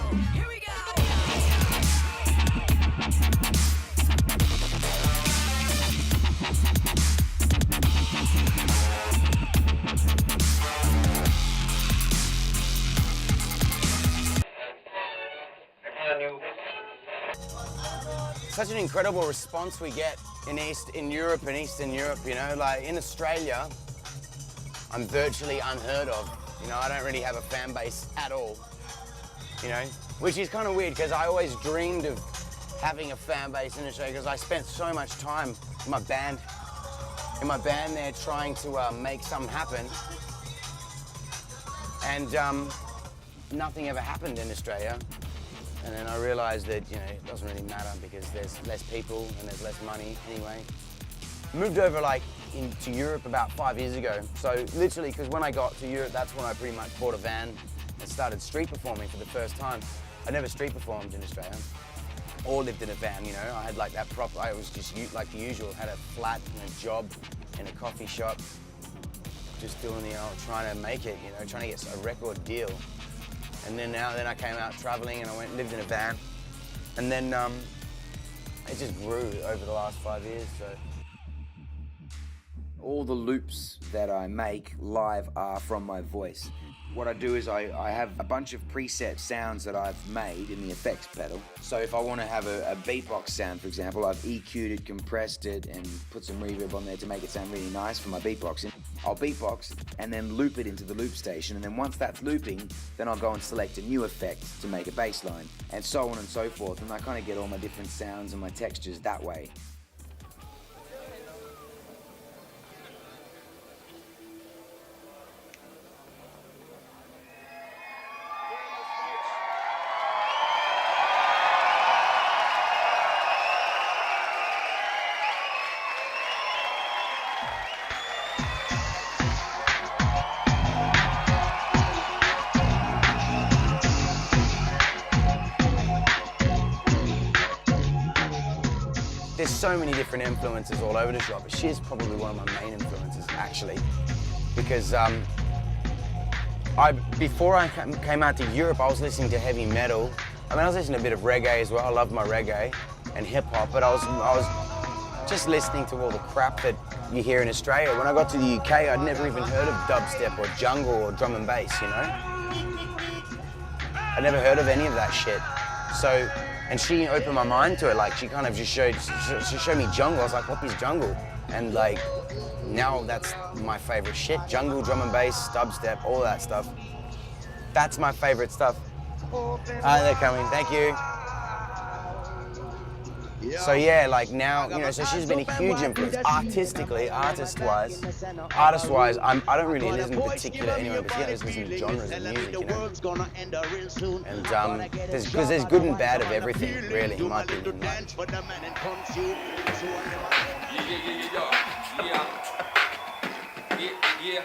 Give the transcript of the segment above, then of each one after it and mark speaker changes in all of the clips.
Speaker 1: Here we go.
Speaker 2: Such an incredible response we get in Europe and Eastern Europe, you know, like in Australia, I'm virtually unheard of. You know, I don't really have a fan base at all, you know, which is kind of weird because I always dreamed of having a fan base in Australia because I spent so much time in my band there trying to make something happen. And nothing ever happened in Australia. And then I realized that, you know, it doesn't really matter because there's less people and there's less money anyway. Moved over like into Europe about 5 years ago. So literally, because when I got to Europe, that's when I pretty much bought a van and started street performing for the first time. I never street performed in Australia or lived in a van, you know. I had like that proper, I was just like the usual, had a flat and a job in a coffee shop, just doing the old, trying to make it, you know, trying to get a record deal. And then I came out traveling and I went and lived in a van. And then it just grew over the last 5 years, so.
Speaker 3: All the loops that I make live are from my voice. What I do is I have a bunch of preset sounds that I've made in the effects pedal. So if I want to have a beatbox sound, for example, I've EQ'd it, compressed it, and put some reverb on there to make it sound really nice for my beatboxing. I'll beatbox and then loop it into the loop station, and then once that's looping, then I'll go and select a new effect to make a bass line, and so on and so forth, and I kind of get all my different sounds and my textures that way.
Speaker 2: There's so many different influences all over the shop, but she's probably one of my main influences, actually, because before I came out to Europe, I was listening to heavy metal. I mean, I was listening to a bit of reggae as well. I love my reggae and hip hop, but I was just listening to all the crap that you hear in Australia. When I got to the UK, I'd never even heard of dubstep or jungle or drum and bass, you know? I'd never heard of any of that shit. So. And she opened my mind to it, like she kind of just showed me jungle. I was like, what is jungle? And like, now that's my favorite shit. Jungle, drum and bass, dubstep, all that stuff. That's my favorite stuff. They're coming, thank you. So yeah, like now, you know, so she's been a huge influence artistically, artist-wise. Artist-wise, I don't really listen to particular anyone, but yeah, listen to genres of music, you know. And because there's good and bad of everything, really, in my opinion.
Speaker 4: Yeah.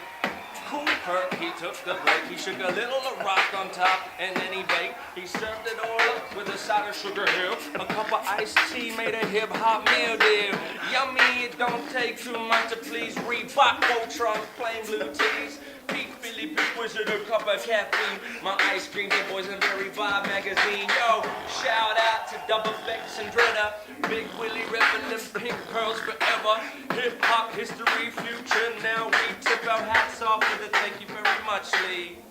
Speaker 4: Cool Herc, he took the break, he shook a little rock on top, and then he baked. He served it all up with a side of Sugar Hill. A cup of iced tea made a hip-hop meal deal. Yummy, it don't take too much to please. Reebok, Voltron, plain blue tees. Pete Philly, Big Wizard, a cup of caffeine. My ice cream, the boys in Very Vibe magazine. Yo, shout out to DubFx and Driller. Big Willie reppin' them pink pearls forever. Hip-hop history, future, now we tip our hats off with a thank you very much, Lee.